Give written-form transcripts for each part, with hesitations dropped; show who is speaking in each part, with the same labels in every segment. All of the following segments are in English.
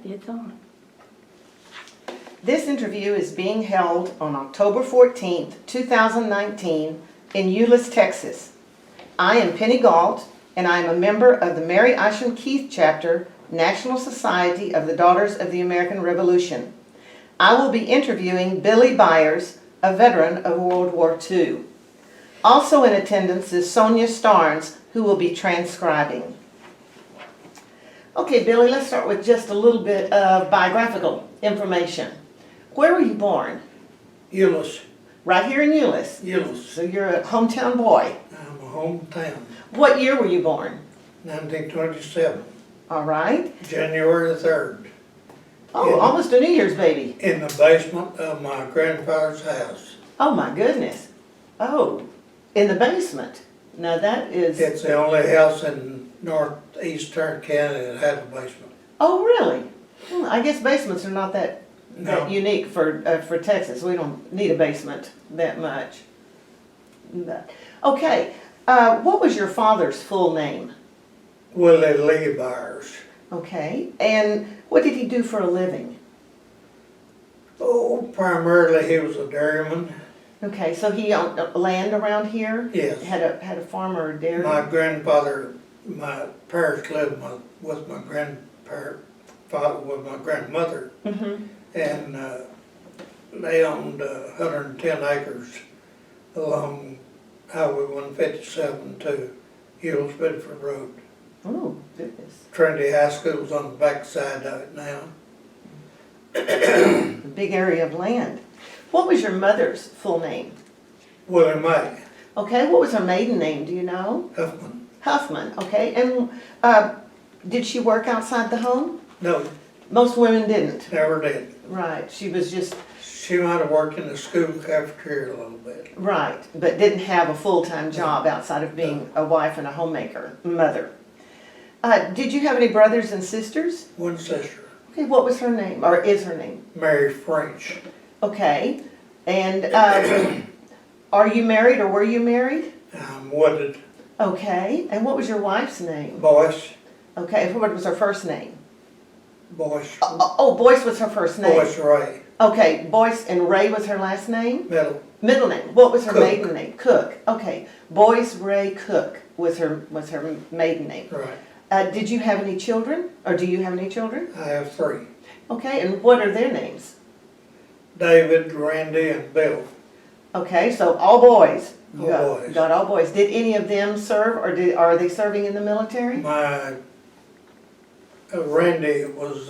Speaker 1: it's on.
Speaker 2: This interview is being held on October 14th, 2019 in Euless, Texas. I am Penny Galt, and I am a member of the Mary Isham Keith Chapter, National Society of the Daughters of the American Revolution. I will be interviewing Billy Byers, a veteran of World War II. Also in attendance is Sonia Starnes, who will be transcribing. Okay, Billy, let's start with just a little bit of biographical information. Where were you born?
Speaker 3: Euless.
Speaker 2: Right here in Euless.
Speaker 3: Euless.
Speaker 2: So you're a hometown boy.
Speaker 3: I'm a hometown.
Speaker 2: What year were you born?
Speaker 3: 1927.
Speaker 2: All right.
Speaker 3: January the 3rd.
Speaker 2: Oh, almost a New Year's baby.
Speaker 3: In the basement of my grandfather's house.
Speaker 2: Oh my goodness. Oh, in the basement. Now that is...
Speaker 3: It's the only house in northeastern Canada that had a basement.
Speaker 2: Oh, really? Well, I guess basements are not that
Speaker 3: No.
Speaker 2: unique for Texas. We don't need a basement that much. But, okay, what was your father's full name?
Speaker 3: Willie Lee Byers.
Speaker 2: Okay, and what did he do for a living?
Speaker 3: Oh, primarily he was a dairyman.
Speaker 2: Okay, so he owned land around here?
Speaker 3: Yes.
Speaker 2: Had a farm or a dairy?
Speaker 3: My grandfather, my parents lived with my grandmother,
Speaker 2: Mm-hmm.
Speaker 3: and they owned 110 acres along Highway 157 to Euless Bedford Road.
Speaker 2: Oh, goodness.
Speaker 3: Trinity High School's on the back side of it now.
Speaker 2: A big area of land. What was your mother's full name?
Speaker 3: Willie May
Speaker 2: Okay, what was her maiden name, do you know?
Speaker 3: Huffman.
Speaker 2: Huffman, okay, and did she work outside the home?
Speaker 3: No,
Speaker 2: Most women didn't.
Speaker 3: never did.
Speaker 2: Right, she was just,
Speaker 3: She might have worked in the school cafeteria a little bit.
Speaker 2: right, but didn't have a full-time job outside of being a wife and a homemaker, mother. Did you have any brothers and sisters?
Speaker 3: One sister,
Speaker 2: Okay, what was her name, or is her name?
Speaker 3: Mary French.
Speaker 2: Okay, and are you married or were you married?
Speaker 3: Wooded.
Speaker 2: Okay, and what was your wife's name?
Speaker 3: Boyce.
Speaker 2: Okay, what was her first name?
Speaker 3: Boyce.
Speaker 2: Oh, Boyce was her first name.
Speaker 3: Boyce Ray.
Speaker 2: Okay, Boyce and Ray was her last name?
Speaker 3: Middle.
Speaker 2: Middle name. What was her
Speaker 3: Cook.
Speaker 2: maiden name? Cook. Okay, Boyce Ray Cook was her maiden name.
Speaker 3: Right.
Speaker 2: Did you have any children, or do you have any children?
Speaker 3: I have 3.
Speaker 2: Okay, and what are their names?
Speaker 3: David, Randy, and Bill.
Speaker 2: Okay, so all boys.
Speaker 3: All boys.
Speaker 2: Got all boys. Did any of them serve, or are they serving in the military?
Speaker 3: My Randy was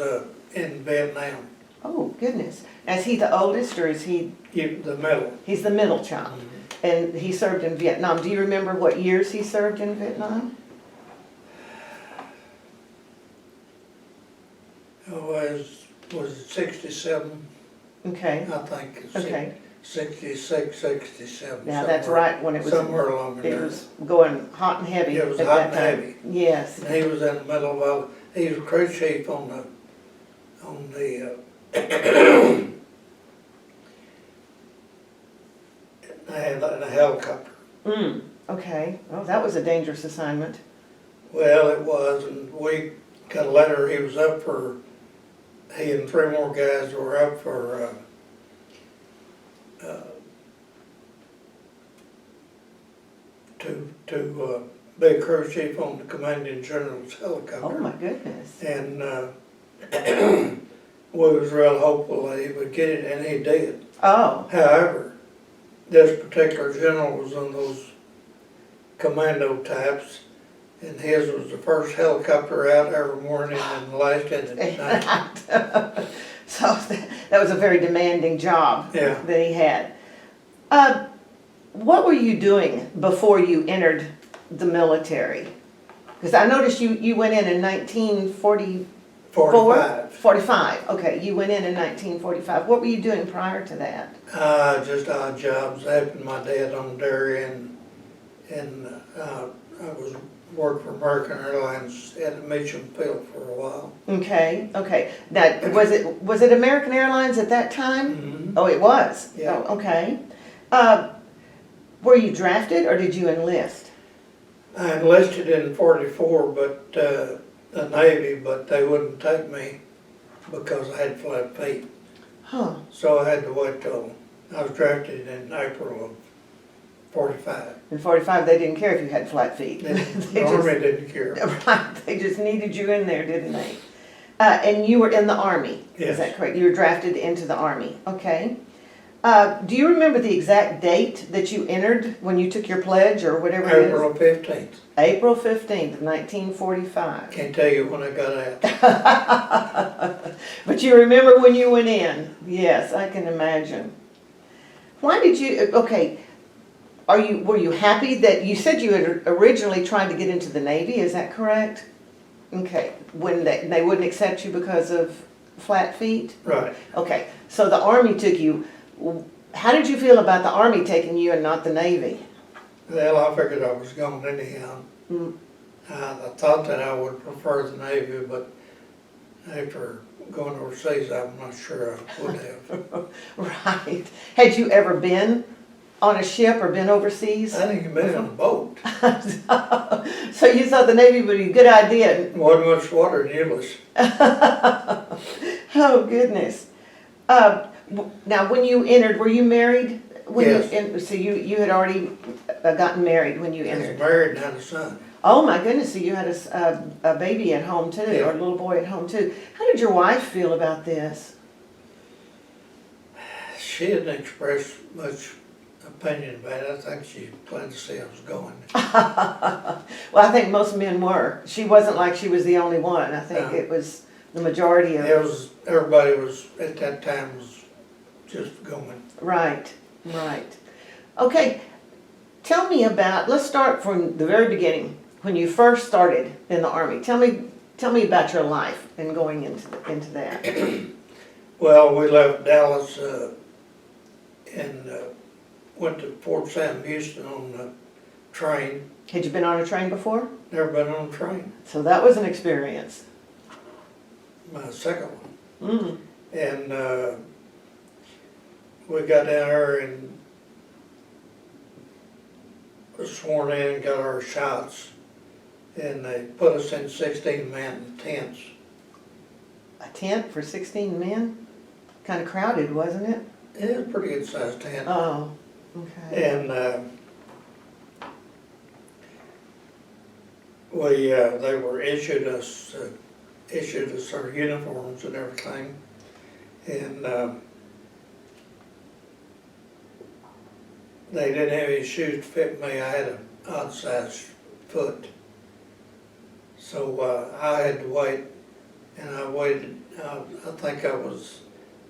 Speaker 3: in Vietnam.
Speaker 2: Oh, goodness. Is he the oldest, or is he?
Speaker 3: The middle.
Speaker 2: He's the middle child. And he served in Vietnam. Do you remember what years he served in Vietnam?
Speaker 3: Was it 67?
Speaker 2: Okay.
Speaker 3: I think it's
Speaker 2: Okay.
Speaker 3: 66, 67.
Speaker 2: Now that's
Speaker 3: somewhere-
Speaker 2: right when it was.
Speaker 3: Somewhere along in
Speaker 2: It
Speaker 3: there.
Speaker 2: was going hot and heavy.
Speaker 3: It was
Speaker 2: at
Speaker 3: hot
Speaker 2: that
Speaker 3: and
Speaker 2: time.
Speaker 3: heavy.
Speaker 2: Yes.
Speaker 3: And he was in the middle of all, he was crew chief on the and a helicopter.
Speaker 2: Okay. Oh, that was a dangerous assignment.
Speaker 3: Well, it was, and we got a letter, he was up for, he and 3 more guys were up for to be a crew chief on the commanding general's helicopter.
Speaker 2: Oh my goodness.
Speaker 3: And we was real hopeful that he would get it, and he did.
Speaker 2: Oh.
Speaker 3: However, this particular general was on those commando types, and his was the first helicopter out every morning and the last in at night.
Speaker 2: So that was a very demanding job
Speaker 3: Yeah.
Speaker 2: that he had. What were you doing before you entered the military? Because I noticed you went in 1944?
Speaker 3: 45.
Speaker 2: 45, okay, you went in 1945. What were you doing prior to that?
Speaker 3: Just odd jobs, helping my dad on dairy, and I was worked for American Airlines at the Mitcham Field for a while.
Speaker 2: Okay, okay. Now, was it American Airlines at that time?
Speaker 3: Mm-hmm.
Speaker 2: Oh, it was?
Speaker 3: Yeah.
Speaker 2: Oh, okay. Were you drafted or did you enlist?
Speaker 3: I enlisted in '44, but the Navy, but they wouldn't take me. because I had flat feet.
Speaker 2: Huh.
Speaker 3: So I had to wait till, I was drafted in April of 45.
Speaker 2: In 45, they didn't care if you had flat feet.
Speaker 3: The Army didn't care.
Speaker 2: Right, they just needed you in there, didn't they? And you were in the Army,
Speaker 3: Yes.
Speaker 2: is that correct? You were drafted into the Army, okay. Do you remember the exact date that you entered when you took your pledge or whatever it is?
Speaker 3: April 15th.
Speaker 2: April 15th, 1945.
Speaker 3: Can't tell you when I got out.
Speaker 2: But you remember when you went in? Yes, I can imagine. Why did you, okay, were you happy that, you said you had originally tried to get into the Navy, is that correct? Okay, when they wouldn't accept you because of flat feet?
Speaker 3: Right.
Speaker 2: Okay, so the Army took you. How did you feel about the Army taking you and not the Navy?
Speaker 3: Well, I figured I was going anyhow.
Speaker 2: Mm.
Speaker 3: I thought that I would prefer the Navy, but after going overseas, I'm not sure I would have.
Speaker 2: Right. Had you ever been on a ship or been overseas?
Speaker 3: I think you've been on a boat.
Speaker 2: So you thought the Navy would be a good idea?
Speaker 3: Wasn't much water in Euless.
Speaker 2: Oh, goodness. Now, when you entered, were you married?
Speaker 3: Yes.
Speaker 2: So you had already gotten married when you
Speaker 3: I was
Speaker 2: entered?
Speaker 3: married and had a son.
Speaker 2: Oh, my goodness, so you had a baby at home too,
Speaker 3: Yeah.
Speaker 2: or a little boy at home too. How did your wife feel about this?
Speaker 3: She didn't express much opinion about it. I think she planned to see I was going.
Speaker 2: Well, I think most men were. She wasn't like she was the only one. I think
Speaker 3: No.
Speaker 2: it was the majority of.
Speaker 3: Everybody was, at that time, was just going.
Speaker 2: Right, right. Okay, tell me about, let's start from the very beginning, when you first started in the Army. Tell me about your life and going into that.
Speaker 3: Well, we left Dallas and went to Fort Sam Houston on the train.
Speaker 2: Had you been on a train before?
Speaker 3: Never been on a train.
Speaker 2: So that was an experience.
Speaker 3: My second one.
Speaker 2: Mm.
Speaker 3: And we got down there and was sworn in and got our shots. And they put us in 16-man tents.
Speaker 2: A tent for 16 men? Kind of crowded, wasn't it?
Speaker 3: It was a pretty good sized tent.
Speaker 2: Oh, okay.
Speaker 3: And they were issued us our uniforms and everything. And they didn't have any shoes to fit me. I had an odd sized foot. So I had to wait, and I waited. I think I was,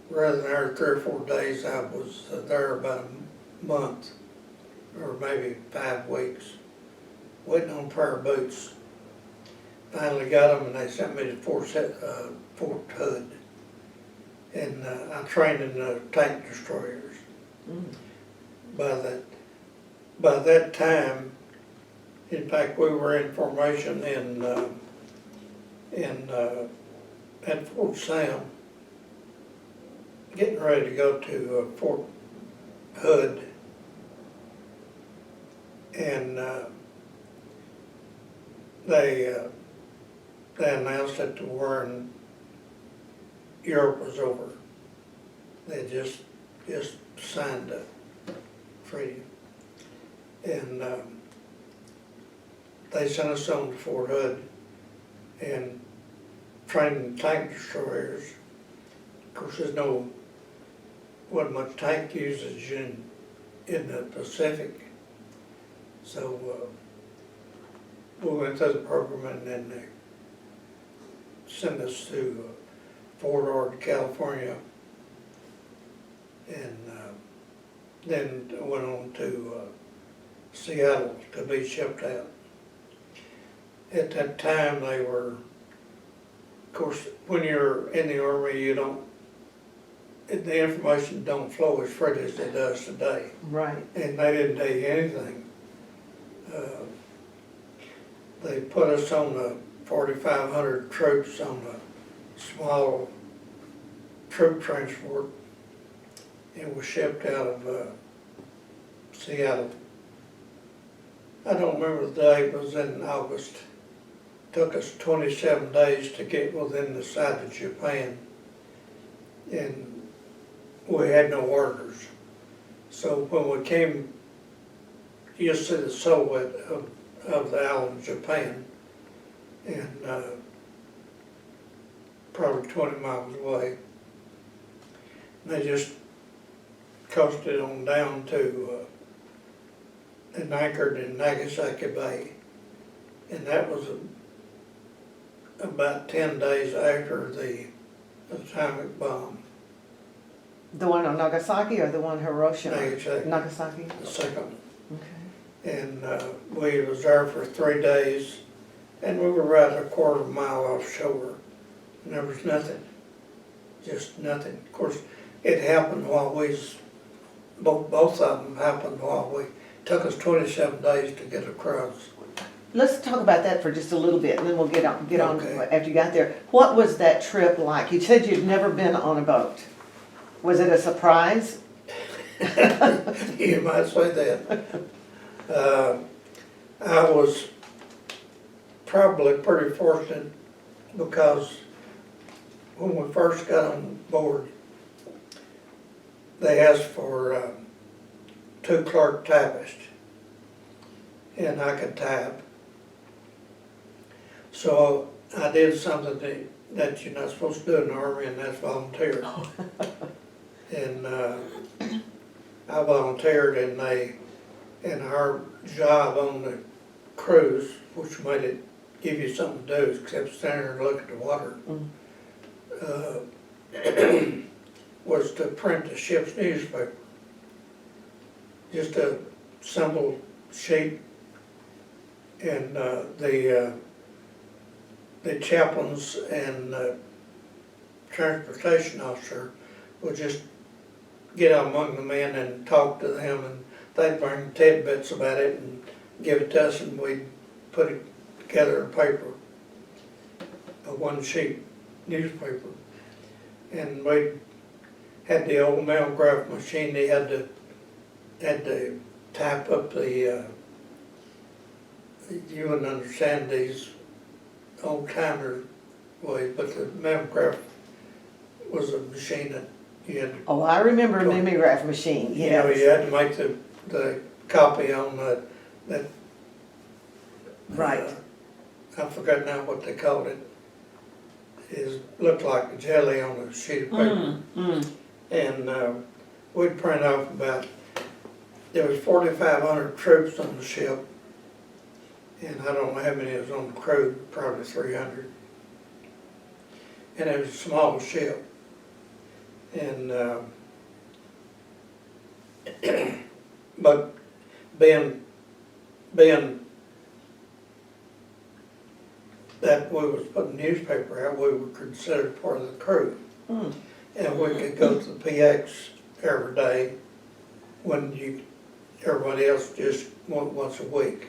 Speaker 3: rather than there 3 or 4 days, I was there about a month, or maybe 5 weeks, waiting on a pair of boots. Finally got them, and they sent me to Fort Hood, and I trained in the tank destroyers.
Speaker 2: Mm.
Speaker 3: By that time, in fact, we were in formation at Fort Sam, getting ready to go to Fort Hood, and they announced that the war in Europe was over. They just signed a treaty, and they sent us on to Fort Hood and trained tank destroyers. Of course, wasn't much tank usage in the Pacific, so we went through the program, and then they sent us to Fort Ord, California, and then went on to Seattle to be shipped out. At that time, they were, of course, when you're in the Army, the information don't flow as freely as it does today.
Speaker 2: Right.
Speaker 3: And they didn't tell you anything. They put us on the 4,500 troops on a small troop transport, and was shipped out of Seattle. I don't remember the day, it was in August. Took us 27 days to get within the sight of Japan. and we had no orders. So when we came, you see the silhouette of the island of Japan, and probably 20 miles away. And they just coasted on down to and anchored in Nagasaki Bay. And that was about 10 days after the atomic bomb.
Speaker 2: The one on Nagasaki or the one Hiroshima?
Speaker 3: Nagasaki.
Speaker 2: Nagasaki?
Speaker 3: The second one.
Speaker 2: Okay.
Speaker 3: And we was there for 3 days, and we were about a quarter mile offshore, and there was nothing, just nothing. Of course, it happened while both of them happened while took us 27 days to get across.
Speaker 2: Let's talk about that for just a little bit, and then we'll get on
Speaker 3: Okay.
Speaker 2: after you got there. What was that trip like? You said you'd never been on a boat. Was it a surprise?
Speaker 3: You might say that. I was probably pretty fortunate because when we first got on board, they asked for 2 clerk typists, and I could type. So I did something that you're not supposed to do in the Army, and that's volunteer. And I volunteered, and our job on the cruise, which made it give you something to do, except stand there and look at the water, was to print the ship's newspaper. Just a simple sheet, and the chaplains and transportation officer would just get among the men and talk to them, and they'd bring tidbits about it and give it to us, and we'd put it together in paper, a 1-sheet newspaper. And we had the old mail graph machine. They had to type up the, you wouldn't understand these old timer ways, but the mimeograph was a machine that you had to,
Speaker 2: Oh, I remember a mimeograph machine,
Speaker 3: you know,
Speaker 2: yes.
Speaker 3: you had to make the copy on that.
Speaker 2: Right.
Speaker 3: I forgot now what they called it. It looked like a jelly on a sheet of paper. And we'd print off there was 4,500 troops on the ship, and I don't know how many was on the crew, probably 300. And it was a small ship. And but being that we was putting newspaper out, we were considered part of the crew. And we could go to the PX every day when everybody else just went once a week.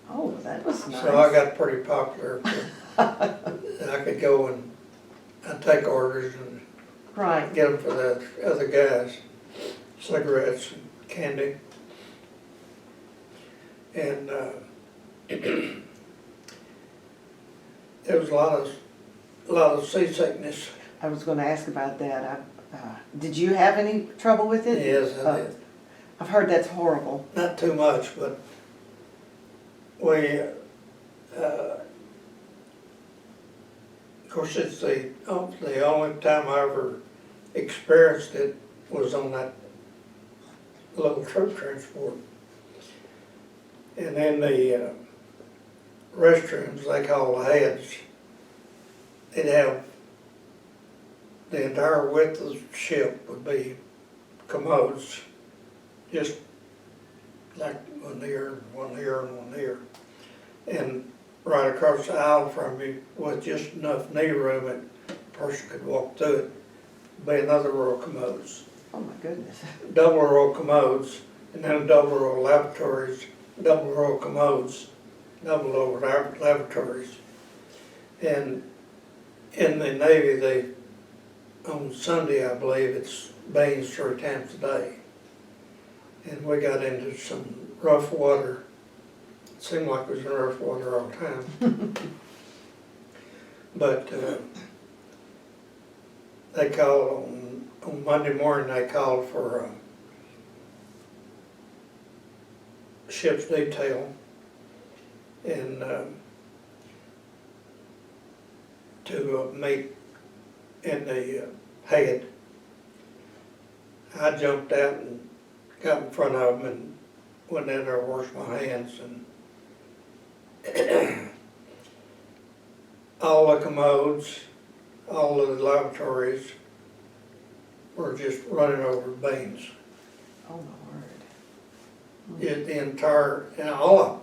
Speaker 2: Oh, that was nice.
Speaker 3: So I got pretty popular. I could go and I'd take orders and
Speaker 2: Right.
Speaker 3: get them for the other guys, cigarettes and candy. And there was a lot of seasickness.
Speaker 2: I was going to ask about that. Did you have any trouble with it?
Speaker 3: Yes, I did.
Speaker 2: I've heard that's horrible.
Speaker 3: Not too much, but we, of course, it's the only time I ever experienced it was on that little troop transport. And in the restrooms, they call the heads, they'd have the entire width of the ship would be commodes, just like one here, and one here, and one here. And right across the aisle from you, with just enough knee room, a person could walk through it, be another row of commodes.
Speaker 2: Oh my goodness.
Speaker 3: Double row of commodes, and then a double row of lavatories, double row of commodes, double row of lavatories. And in the Navy, on Sunday, I believe, it's bathes 3 times a day. And we got into some rough water. It seemed like we was in rough water all the time. But they called on on Monday morning, they called for ship's detail and to meet in the head. I jumped out and got in front of them and went in there, washed my hands, and all the commodes, all of the lavatories were just running over beans.
Speaker 2: Oh, my word.
Speaker 3: The entire, and all of them.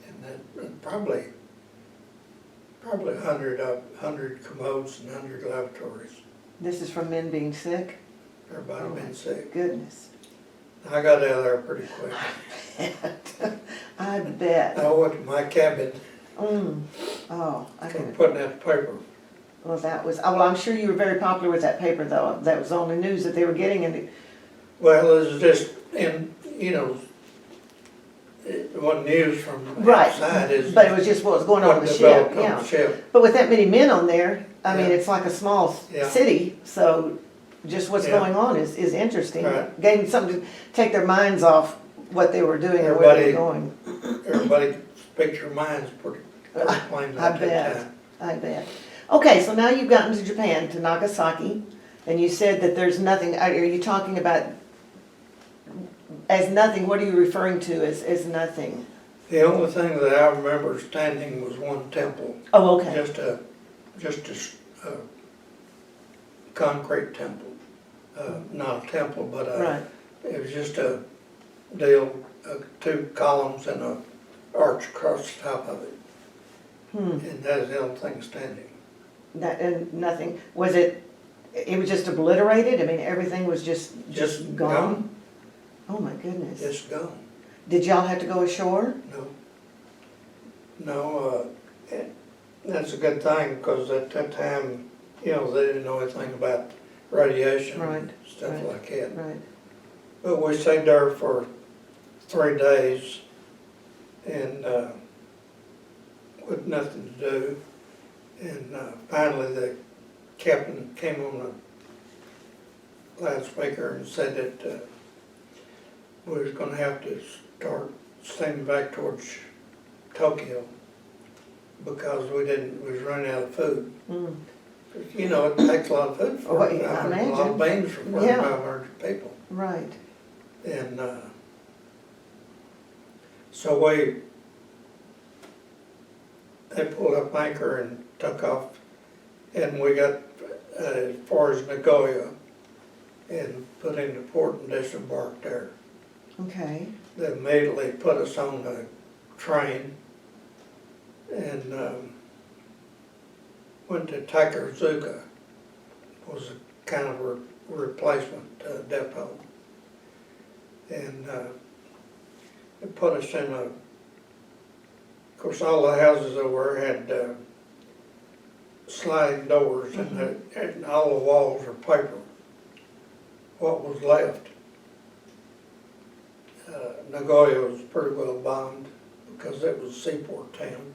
Speaker 3: And that, probably 100 commodes and 100 lavatories.
Speaker 2: This is from men being sick?
Speaker 3: Everybody been sick.
Speaker 2: Goodness.
Speaker 3: I got out of there pretty quick.
Speaker 2: I bet.
Speaker 3: I went to my cabin,
Speaker 2: Oh, I
Speaker 3: from
Speaker 2: could.
Speaker 3: putting out the paper.
Speaker 2: Well, that was, oh, well, I'm sure you were very popular with that paper, though. That was the only news that they were getting, and
Speaker 3: Well, it was just, and, you know, it wasn't news from
Speaker 2: right.
Speaker 3: outside, it's
Speaker 2: But it was just what was going on
Speaker 3: what
Speaker 2: on the ship,
Speaker 3: developed on
Speaker 2: yeah.
Speaker 3: the ship.
Speaker 2: But with that many men on there, I mean,
Speaker 3: Yeah.
Speaker 2: it's like a small
Speaker 3: Yeah.
Speaker 2: city, so just what's
Speaker 3: Yeah.
Speaker 2: going on is interesting.
Speaker 3: Right.
Speaker 2: Gave them something to take their minds off what they were doing or where they were going.
Speaker 3: Everybody speaks their minds pretty plainly
Speaker 2: I
Speaker 3: at
Speaker 2: bet.
Speaker 3: that time.
Speaker 2: I bet. Okay, so now you've gotten to Japan, to Nagasaki, and you said that there's nothing, are you talking about as nothing, what are you referring to as nothing?
Speaker 3: The only thing that I remember standing was one temple,
Speaker 2: Oh, okay,
Speaker 3: just a concrete temple. Not a temple, but
Speaker 2: right,
Speaker 3: it was just a deal, 2 columns and a arch across the top of it. And that is the only thing standing.
Speaker 2: that, and nothing, was it was just obliterated? I mean, everything was just gone? Oh, my goodness.
Speaker 3: Just gone.
Speaker 2: Did y'all have to go ashore?
Speaker 3: No, that's a good thing, because at that time, you know, they didn't know anything about radiation and stuff
Speaker 2: right,
Speaker 3: like that.
Speaker 2: Right,
Speaker 3: But we stayed there for 3 days and with nothing to do. And finally the captain came on the loudspeaker and said that we was gonna have to start steaming back towards Tokyo because we was running out of food. You know, it takes a lot of food for
Speaker 2: Oh, yeah, I
Speaker 3: a lot
Speaker 2: imagine.
Speaker 3: of beans for 4,500 people.
Speaker 2: right.
Speaker 3: And so they pulled up anchor and took off, and we got as far as Nagoya and put into port and disembarked there.
Speaker 2: Okay,
Speaker 3: They immediately put us on a train and went to Takazuka, was a kind of a replacement depot. And it put us in of course, all the houses over had sliding doors and all the walls are paper. What was left? Nagoya was pretty well bombed because it was a seaport town.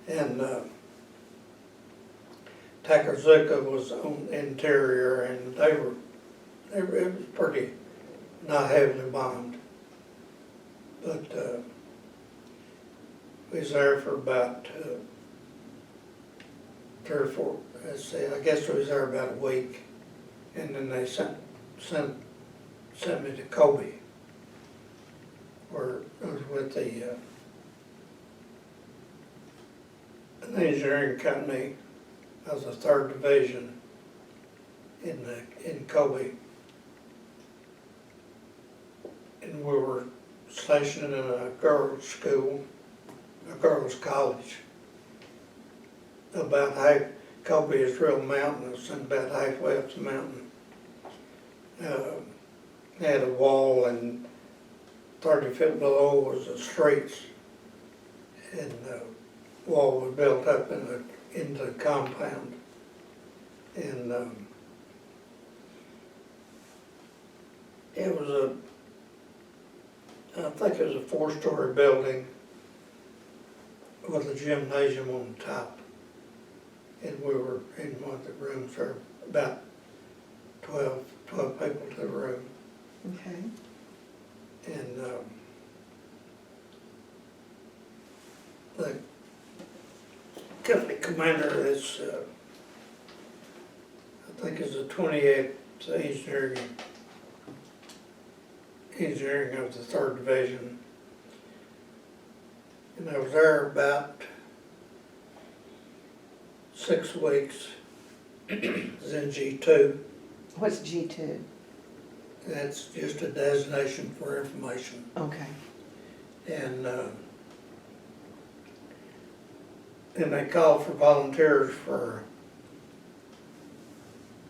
Speaker 3: And Takazuka was on the interior, and it was pretty not heavily bombed. But we was there for about 3 or 4, I guess we was there about a week, and then they sent me to Kobe, where I was with an engineering company of the 3rd Division in Kobe, and we were stationed in a girls' school, a girls' college. About Kobe is real mountainous, and about halfway up the mountain. They had a wall, and 30 feet below was the streets, and the wall was built up into the compound. And it was I think it was a 4-story building with a gymnasium on the top. and we were in one of the rooms, there about 12 people to the room.
Speaker 2: Okay.
Speaker 3: And the company commander is, I think is the 28th engineering of the 3rd Division. And I was there about 6 weeks. I was in G2.
Speaker 2: What's G2?
Speaker 3: That's just a designation for information.
Speaker 2: Okay.
Speaker 3: And they called for volunteers for,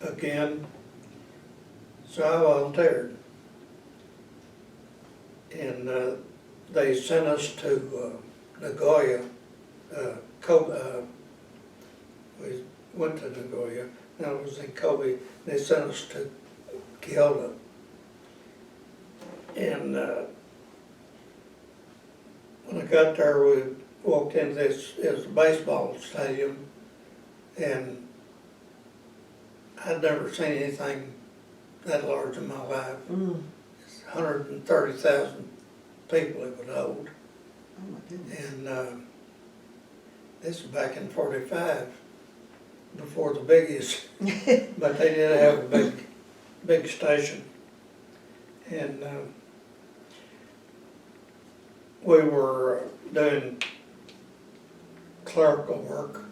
Speaker 3: again, so I volunteered. And they sent us to Nagoya, we went to Nagoya, now it was in Kobe, they sent us to Kyoto. And when I got there, we walked into this, it was a baseball stadium, and I'd never seen anything that large in my life. It's 130,000 people it would hold.
Speaker 2: Oh my goodness.
Speaker 3: And this was back in '45, before the biggies, but they did have a big station. And we were doing clerical work,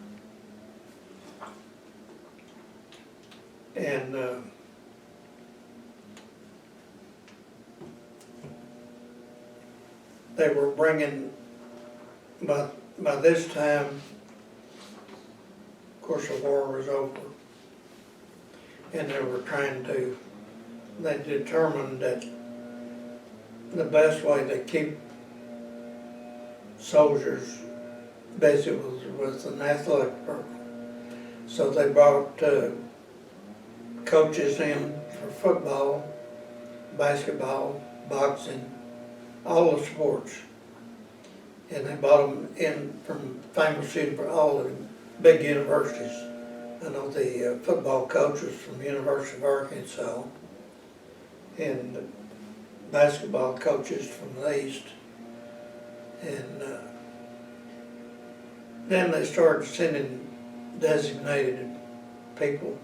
Speaker 3: and they were bringing, by this time, of course the war was over, and they determined that the best way to keep soldiers busy was an athletic program. So they brought coaches in for football, basketball, boxing, all the sports. And they brought them in from all the big universities. I know the football coach was from the University of Arkansas, and the basketball coaches from the East. And then they started sending designated people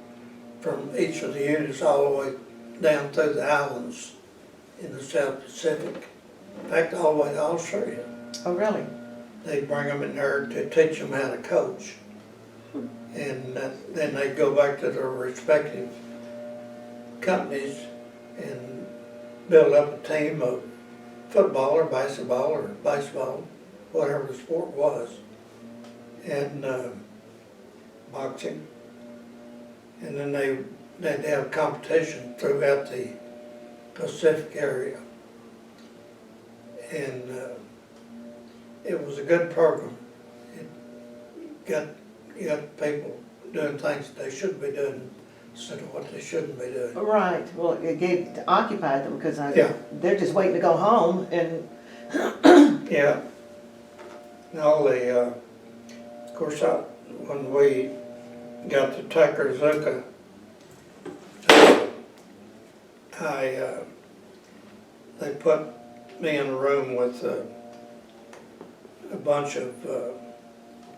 Speaker 3: from each of the units all the way down through the islands in the South Pacific. In fact, all the way to Australia.
Speaker 2: Oh, really?
Speaker 3: They'd bring them in there to teach them how to coach. And then they'd go back to their respective companies and build up a team of football or basketball or baseball, whatever the sport was, and boxing. And then they'd have competition throughout the Pacific area. And it was a good program. It got people doing things that they shouldn't be doing instead of what they shouldn't be doing.
Speaker 2: Right. Well, it occupied them because
Speaker 3: Yeah.
Speaker 2: they're just waiting to go home and.
Speaker 3: Yeah. And all the, of course, when we got to Takazuka, they put me in a room with a bunch of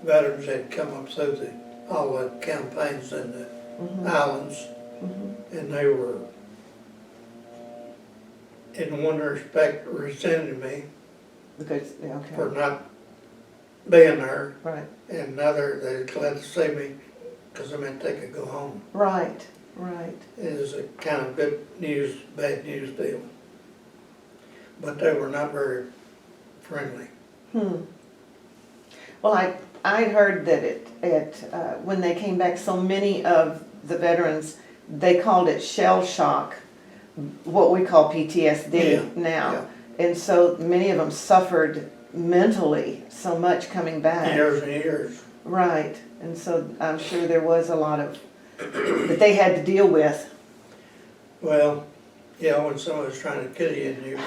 Speaker 3: veterans that had come up through all the campaigns in the islands, and they were, in one respect, resented me
Speaker 2: Because, yeah, okay.
Speaker 3: for not being there,
Speaker 2: Right.
Speaker 3: and another, they were glad to see me because I meant they could go home.
Speaker 2: Right, right.
Speaker 3: It was a kind of good news, bad news deal. But they were not very friendly.
Speaker 2: Well, I heard that when they came back, so many of the veterans, they called it shell shock, what we call PTSD now.
Speaker 3: Yeah.
Speaker 2: And so many of them suffered mentally so much coming back.
Speaker 3: Years and years.
Speaker 2: Right. And so I'm sure there was a lot of, that they had to deal with.
Speaker 3: Well, yeah, when somebody's trying to kill you and you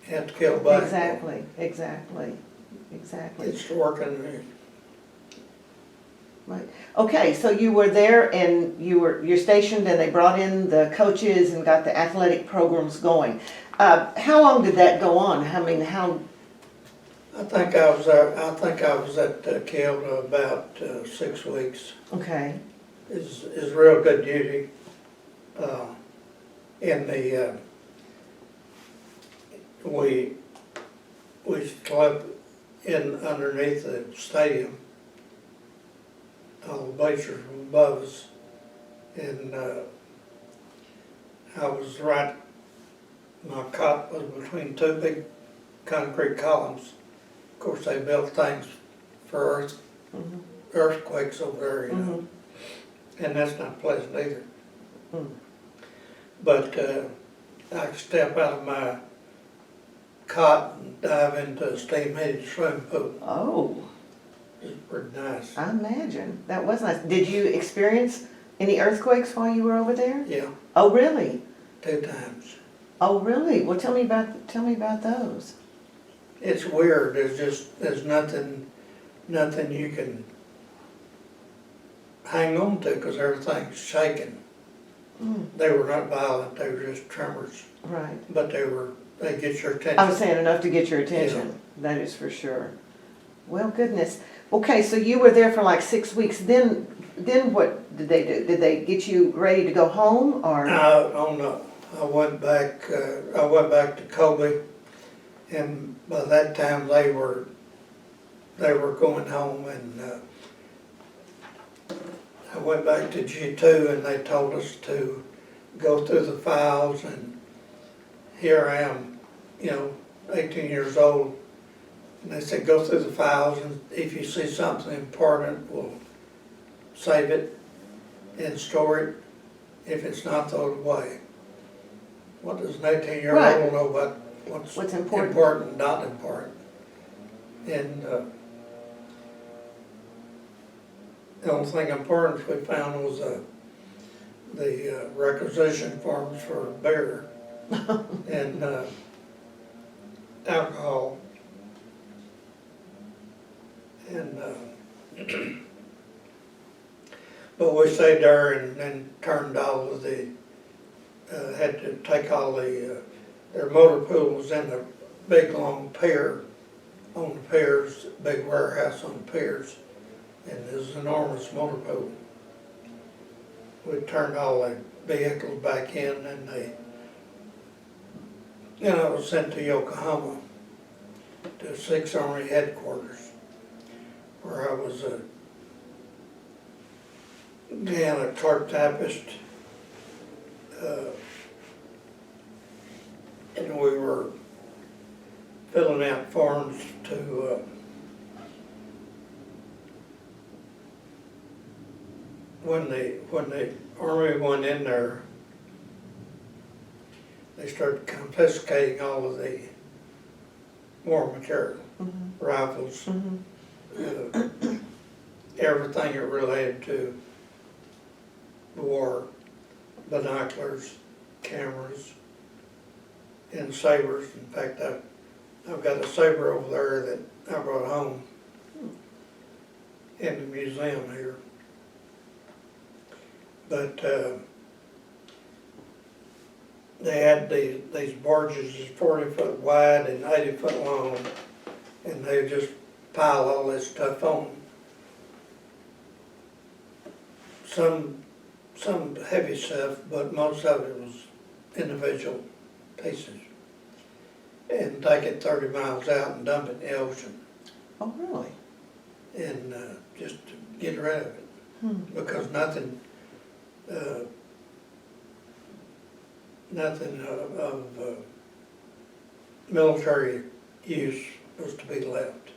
Speaker 3: have to kill back.
Speaker 2: Exactly.
Speaker 3: It's working.
Speaker 2: Right. Okay, so you were there and you're stationed and they brought in the coaches and got the athletic programs going. How long did that go on? How?
Speaker 3: I think I was at Kiel about 6 weeks.
Speaker 2: Okay.
Speaker 3: Is real good duty. In the we slept in underneath the stadium. All the bleachers were above us, and I was right. My cot was between two big concrete columns. Of course, they built things for earthquakes over there, you know, and that's not pleasant either. But I could step out of my cot and dive into a steam-heated swimming pool.
Speaker 2: Oh,
Speaker 3: It was pretty nice.
Speaker 2: I imagine. That was nice. Did you experience any earthquakes while you were over there?
Speaker 3: Yeah,
Speaker 2: Oh, really?
Speaker 3: 2 times.
Speaker 2: Oh, really? Well, tell me about those.
Speaker 3: It's weird. There's nothing you can hang on to because everything's shaking. They were not violent. They were just tremors.
Speaker 2: Right.
Speaker 3: But they get your attention.
Speaker 2: I was saying enough to get your attention. Yeah. That is for sure. Well, goodness. Okay, so you were there for like 6 weeks. Then what did they do? Did they get you ready to go home, or?
Speaker 3: I went back to Kobe, and by that time they were going home, and I went back to G2, and they told us to go through the files, and here I am, 18 years old, and they said go through the files, and if you see something important, we'll save it and store it. If it's not, throw it away. What does an 18-year-old know about what's important and not important? And the only thing important we found was the requisition forms for beer and alcohol. And but we stayed there and turned all of the had to take all the their motor pool was in a big long pier on the piers, big warehouse on the piers, and there's an enormous motor pool. We turned all the vehicles back in, and I was sent to Yokohama to 6th Army headquarters, where I was a clerk typist, and we were filling out forms to when the Army went in there, they started confiscating all of the war material, rifles, everything that related to the war, binoculars, cameras, and sabers. In fact, I've got a saber over there that I brought home in the museum here. But they had these barges 40 foot wide and 80 foot long, and they just pile all this stuff on. Some heavy stuff, but most of it was individual pieces. And take it 30 miles out and dump it in the ocean.
Speaker 2: Oh, really?
Speaker 3: And just to get rid of it. Because nothing of military use was to be left.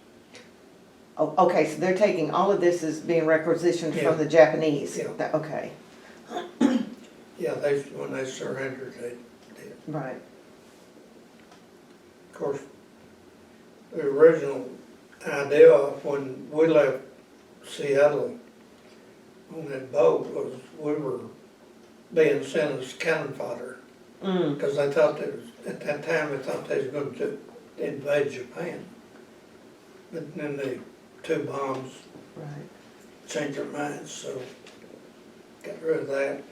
Speaker 2: Oh, okay, so they're taking all of this as being requisitioned
Speaker 3: Yeah.
Speaker 2: from the Japanese?
Speaker 3: Yeah.
Speaker 2: Okay.
Speaker 3: Yeah, when they surrendered, they did.
Speaker 2: Right.
Speaker 3: Of course, the original idea of when we left Seattle on that boat was we were being sent as cannon fodder. Because they thought at that time they thought they was going to invade Japan. But then the 2 bombs
Speaker 2: Right.
Speaker 3: change their minds, so got rid of that.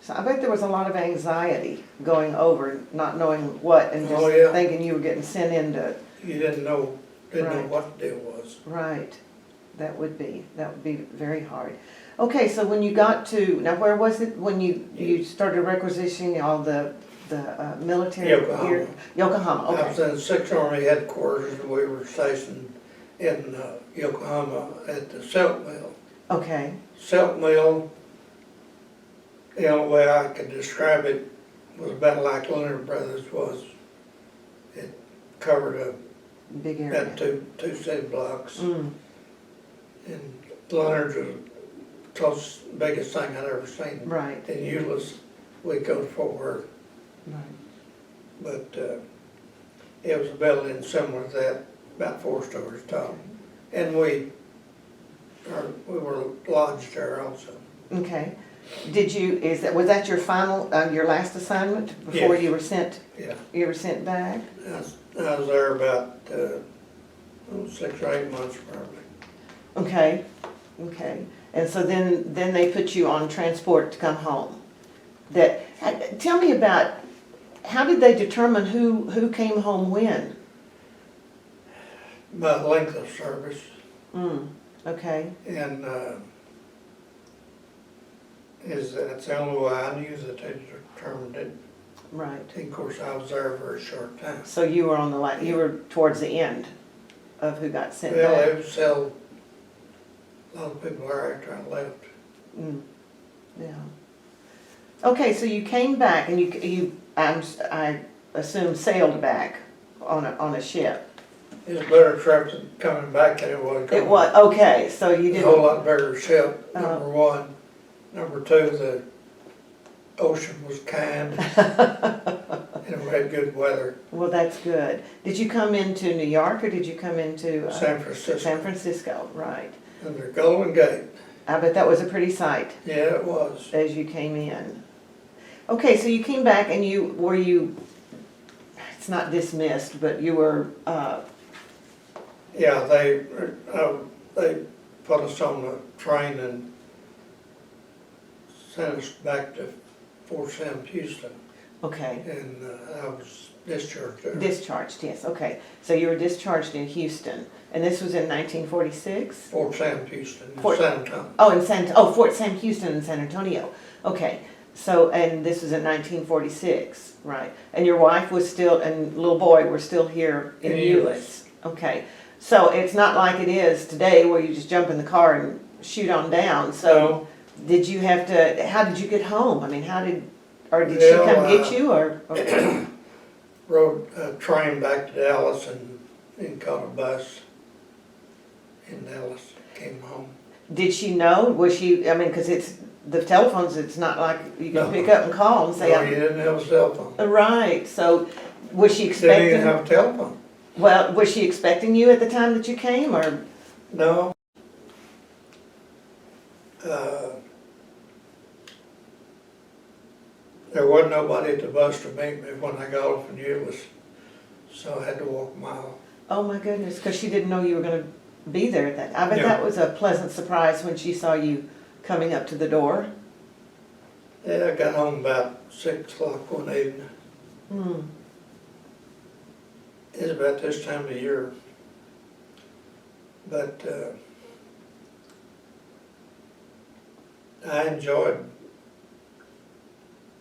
Speaker 2: So I bet there was a lot of anxiety going over, not knowing what, and just
Speaker 3: Oh, yeah.
Speaker 2: thinking you were getting sent into,
Speaker 3: You didn't know
Speaker 2: Right.
Speaker 3: what the deal was.
Speaker 2: right. That would be very hard. Okay, so when you got to, now where was it, when you started requisitioning all the military gear? Yokohama,
Speaker 3: I was
Speaker 2: okay.
Speaker 3: in the Sixth Army headquarters, and we were stationed in Yokohama at the silk mill.
Speaker 2: Okay,
Speaker 3: Silk mill, the only way I could describe it was about like Leonard Brothers was. It covered
Speaker 2: big area.
Speaker 3: about two city blocks.
Speaker 2: Mm,
Speaker 3: And Leonard's was the closest, biggest thing I'd ever seen.
Speaker 2: right,
Speaker 3: In Euless, we go to Fort Worth,
Speaker 2: right.
Speaker 3: but it was a building similar to that, about 4 stories tall. And we were lodged there also.
Speaker 2: Okay. Was that your final, your last assignment before
Speaker 3: Yes.
Speaker 2: you were sent, back?
Speaker 3: I was there about 6 or 8 months probably.
Speaker 2: Okay, okay. And so then they put you on transport to come home. Tell me about, how did they determine who came home when?
Speaker 3: By length of service,
Speaker 2: Okay,
Speaker 3: and that's the only way I knew that they determined it.
Speaker 2: right.
Speaker 3: And of course, I was there a very short time.
Speaker 2: So you were you were towards the end of who got sent
Speaker 3: Well,
Speaker 2: back?
Speaker 3: it was still, a lot of people were after I left.
Speaker 2: Mm, yeah. Okay, so you came back and I assume sailed back on a ship.
Speaker 3: It was a better trip than coming back than it was going.
Speaker 2: It was, okay, so you
Speaker 3: A whole
Speaker 2: didn't,
Speaker 3: lot bigger ship, number one. Number two, the ocean was kind, and we had good weather.
Speaker 2: well, that's good. Did you come into New York or did you come into?
Speaker 3: San Francisco.
Speaker 2: San Francisco, right.
Speaker 3: And the Golden Gate.
Speaker 2: I bet that was a pretty sight
Speaker 3: Yeah, it was.
Speaker 2: as you came in. Okay, so you came back and it's not dismissed, but you were,
Speaker 3: Yeah, they put us on a train and sent us back to Fort Sam Houston,
Speaker 2: okay.
Speaker 3: and I was discharged there.
Speaker 2: Discharged, yes, okay. So you were discharged in Houston, and this was in 1946?
Speaker 3: Fort Sam Houston, in
Speaker 2: Fort-
Speaker 3: San Antonio.
Speaker 2: Oh, Fort Sam Houston in San Antonio. Okay, so, and this was in 1946, right? And your wife was still, and little boy were still here in
Speaker 3: In
Speaker 2: Euless? Okay, so it's not like it is today where you just jump in the car and shoot on down, so
Speaker 3: No.
Speaker 2: did you have to, how did you get home? I mean, did she
Speaker 3: Well,
Speaker 2: come get you, or?
Speaker 3: Rode a train back to Dallas and caught a bus in Dallas, came home.
Speaker 2: Did she know, was she, I mean, because the telephones, it's not like you can
Speaker 3: No.
Speaker 2: pick up and call and say,
Speaker 3: No, you didn't have a cell phone.
Speaker 2: right, so was she
Speaker 3: Didn't
Speaker 2: expecting?
Speaker 3: even have a telephone.
Speaker 2: Well, was she expecting you at the time that you came, or?
Speaker 3: No. There wasn't nobody at the bus to meet me when I got off in Euless, so I had to walk a mile.
Speaker 2: Oh my goodness, because she didn't know you were gonna be there at that. I bet
Speaker 3: Yeah.
Speaker 2: that was a pleasant surprise when she saw you coming up to the door.
Speaker 3: Yeah, I got home about 6 o'clock one evening.
Speaker 2: Hmm,
Speaker 3: It's about this time of year. But I enjoyed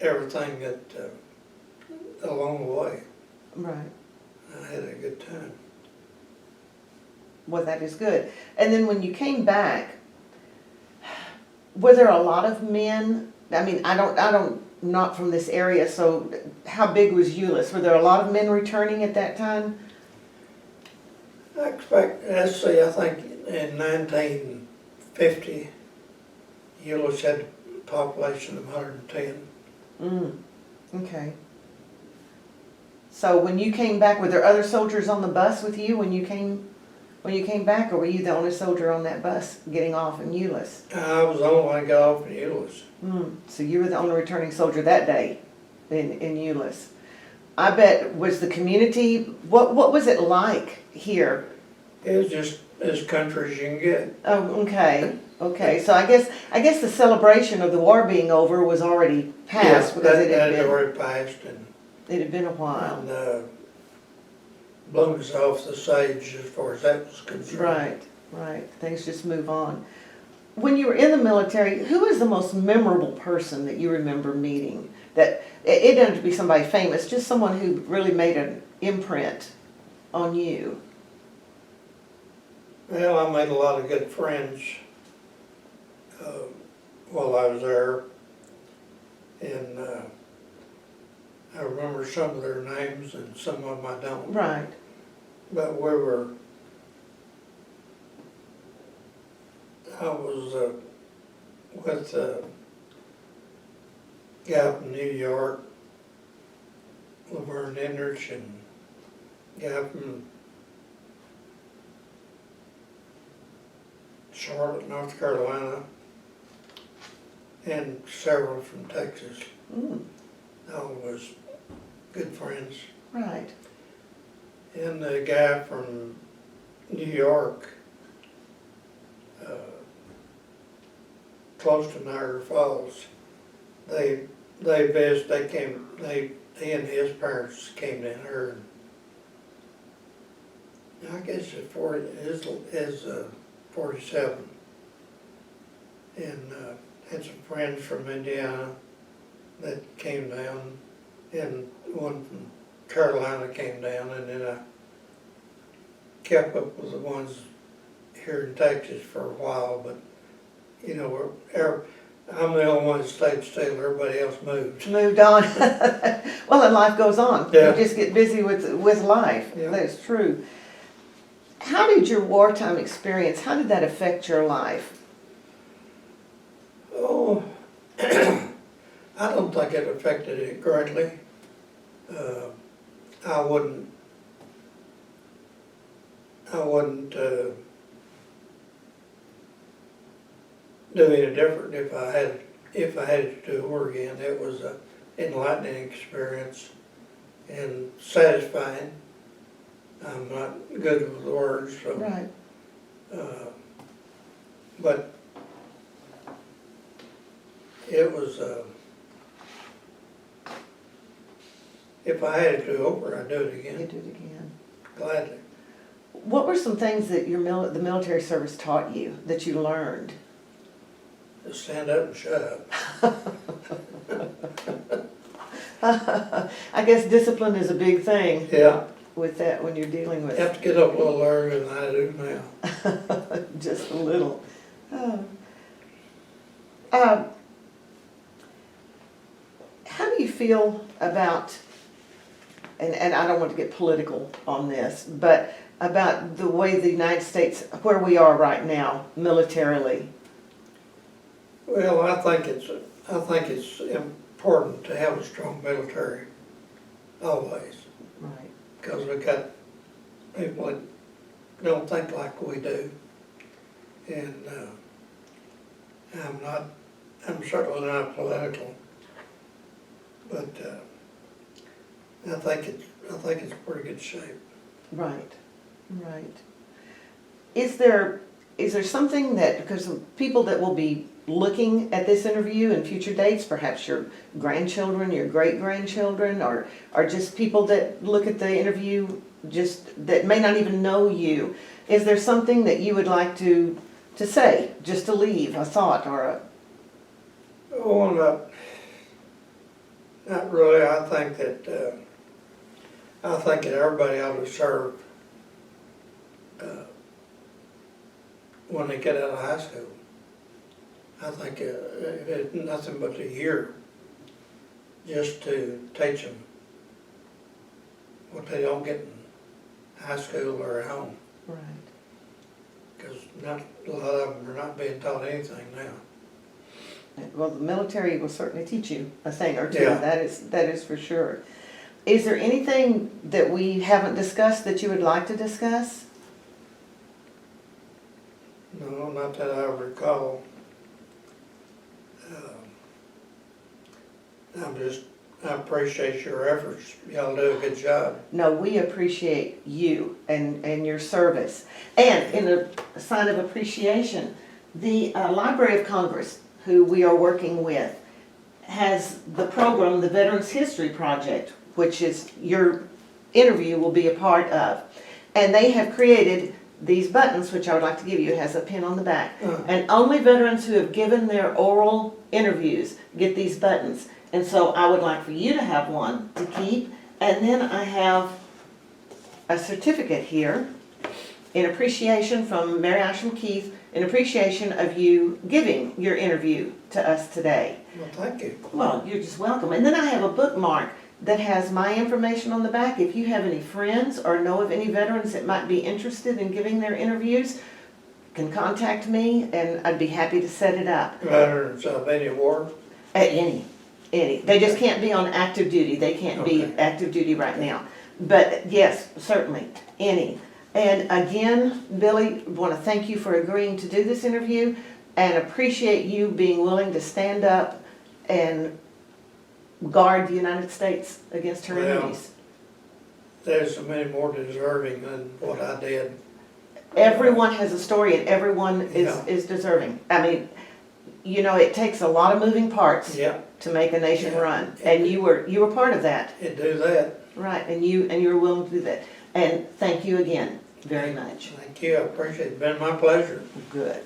Speaker 3: everything that along the way.
Speaker 2: right.
Speaker 3: I had a good time.
Speaker 2: Well, that is good. And then when you came back, were there a lot of men? I mean, I don't, not from this area, so how big was Euless? Were there a lot of men returning at that time?
Speaker 3: I think in 1950, Euless had a population of 110.
Speaker 2: Okay. So when you came back, were there other soldiers on the bus with you when you came back, or were you the only soldier on that bus getting off in Euless?
Speaker 3: I was the only one that got off in Euless.
Speaker 2: So you were the only returning soldier that day in Euless. I bet, was the community, what was it like here?
Speaker 3: It was just as country as you can get.
Speaker 2: Oh, okay, so I guess the celebration of the war being over was already past,
Speaker 3: Yeah,
Speaker 2: because
Speaker 3: that had already passed, and
Speaker 2: it had been a while.
Speaker 3: Blooms off the sage as far as that was concerned.
Speaker 2: Right, things just move on. When you were in the military, who was the most memorable person that you remember meeting? That, it doesn't have to be somebody famous, just someone who really made an imprint on you.
Speaker 3: Well, I made a lot of good friends while I was there, and I remember some of their names and some of them I don't.
Speaker 2: Right.
Speaker 3: But I was with a guy from New York, Laverne Enrich, and a guy from Charlotte, North Carolina, and several from Texas. All was good friends.
Speaker 2: Right.
Speaker 3: And the guy from New York, close to Niagara Falls, he and his parents came down here. And I guess at 47, and had some friends from Indiana that came down, and one from Carolina came down, and then I kept up with the ones here in Texas for a while, but you know, I'm the only one that stayed still, everybody else moved.
Speaker 2: Moved on. Well, and life goes on.
Speaker 3: Yeah.
Speaker 2: You just get busy with life.
Speaker 3: Yeah.
Speaker 2: That's true. How did your wartime experience, how did that affect your life?
Speaker 3: Oh, I don't think it affected it greatly. I wouldn't do any different if I had it to do over again. It was an enlightening experience and satisfying. I'm not good with words, so.
Speaker 2: Right.
Speaker 3: But it was, if I had it to do over, I'd do it
Speaker 2: You
Speaker 3: again,
Speaker 2: do it again.
Speaker 3: gladly.
Speaker 2: What were some things that the military service taught you, that you learned?
Speaker 3: Just stand up and shut up.
Speaker 2: I guess discipline is a big thing
Speaker 3: Yeah,
Speaker 2: with that when you're dealing
Speaker 3: you
Speaker 2: with
Speaker 3: have to get up a little earlier than I do now.
Speaker 2: just a little. Oh. How do you feel about, and I don't want to get political on this, but about the way the United States, where we are right now, militarily?
Speaker 3: Well, I think it's important to have a strong military, always,
Speaker 2: Right.
Speaker 3: because we got people that don't think like we do, and I'm certainly not political, but I think it's pretty good shape.
Speaker 2: Right. Is there something that, because of people that will be looking at this interview and future dates, perhaps your grandchildren, your great-grandchildren, or just people that look at the interview just that may not even know you, is there something that you would like to say, just to leave a thought or a...
Speaker 3: Oh, not really. I think that everybody ought to serve when they get out of high school. I think it's nothing but a year just to teach them what they don't get in high school or at home.
Speaker 2: Right.
Speaker 3: Because not a lot of them are not being taught anything now.
Speaker 2: Well, the military will certainly teach you a thing or two.
Speaker 3: Yeah.
Speaker 2: That is for sure. Is there anything that we haven't discussed that you would like to discuss?
Speaker 3: No, not that I recall. I'm just I appreciate your efforts. Y'all do a good job.
Speaker 2: No, we appreciate you and your service. And in a sign of appreciation, the Library of Congress, who we are working with, has the program, the Veterans History Project, which is your interview will be a part of. And they have created these buttons, which I would like to give you. It has a pin on the back. And only veterans who have given their oral interviews get these buttons. And so I would like for you to have one to keep. And then I have a certificate here in appreciation from Mary Isham Keith, in appreciation of you giving your interview to us today.
Speaker 3: Well, thank you.
Speaker 2: Well, you're just welcome. And then I have a bookmark that has my information on the back. If you have any friends or know of any veterans that might be interested in giving their interviews, can contact me and I'd be happy to set it up.
Speaker 3: Veterans of any war?
Speaker 2: Any. They just can't be on active duty. They can't be
Speaker 3: Okay.
Speaker 2: active duty right now. But yes, certainly, any. And again, Billy, want to thank you for agreeing to do this interview and appreciate you being willing to stand up and guard the United States against her
Speaker 3: Well,
Speaker 2: enemies.
Speaker 3: There's so many more deserving than what I did.
Speaker 2: Everyone has a story and everyone
Speaker 3: Yeah.
Speaker 2: is deserving. I mean, you know, it takes a lot of moving parts
Speaker 3: Yeah,
Speaker 2: to make a nation
Speaker 3: Yeah.
Speaker 2: run. And you were part of that.
Speaker 3: it do that.
Speaker 2: Right, and you were willing to do that. And thank you again very much.
Speaker 3: Thank you, I appreciate it. It's been my pleasure.
Speaker 2: Good.